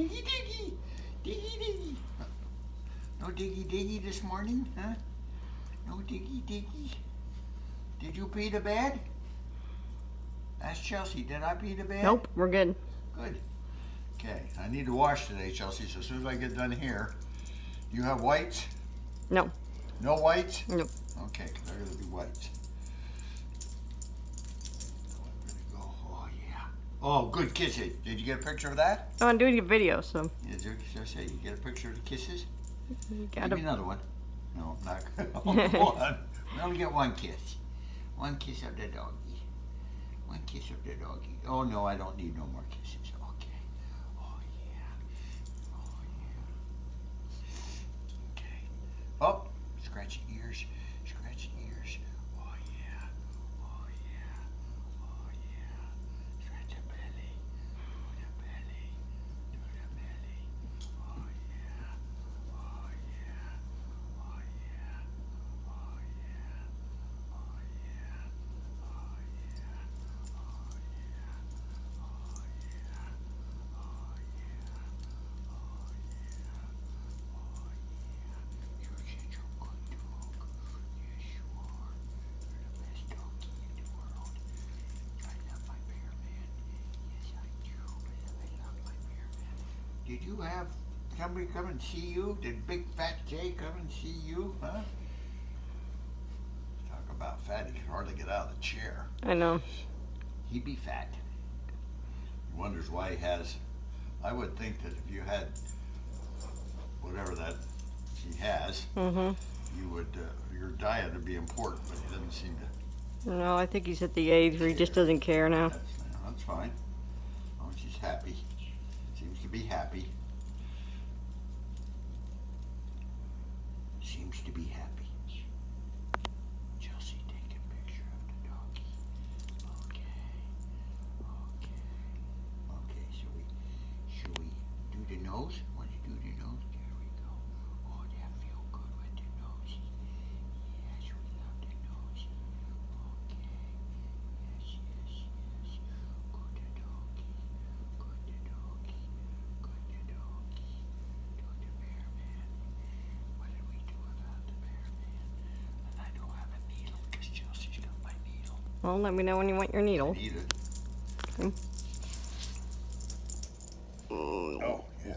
Diggy, diggy. Diggy, diggy. No diggy, diggy this morning, huh? No diggy, diggy. Did you pee the bed? Ask Chelsea, did I pee the bed? Nope, we're good. Good. Okay, I need to wash today, Chelsea, so as soon as I get done here. You have whites? No. No whites? Nope. Okay, because I gotta do whites. Oh, yeah. Oh, good kisses. Did you get a picture of that? Oh, I'm doing a video, so. Yeah, just say you get a picture of the kisses? You Give gotta... me another one. No, I'm not gonna. Oh, come on. We only get one kiss. One kiss of the doggy. One kiss of the doggy. Oh, no, I don't need no more kisses. Okay. Oh, yeah. Oh, yeah. Okay. Oh, scratching ears. Scratching ears. Oh, yeah. Oh, yeah. Oh, yeah. Scratch the belly. Do the belly. Do the belly. Oh, yeah. Oh, yeah. Oh, yeah. Oh, yeah. Oh, yeah. Oh, yeah. Did you have somebody come and see you? Did Big Fat Jay come and see you? Huh? Talk about fat, he can hardly get out of the chair. I know. He'd be fat. He wonders why he has. I would think that if you had whatever that he has, you would your diet would be important, but he doesn't seem to. No, I think he's at the age where he just doesn't care now. That's fine. As long as he's happy. Seems to be happy. Seems to be happy. Chelsea, take a picture of the doggy. Okay. Okay. Okay, should we do the nose? Want to do the nose? There we go. Oh, that feel good with the nose. Yes, we love the nose. Okay. Yes, yes, yes. Good the doggy. Good the doggy. Good the doggy. Do the bear man. What did we do about the bear man? And I don't have a needle because Chelsea's got my needle. Well, let me know when you want your needle. I need it. Okay. Oh, yeah.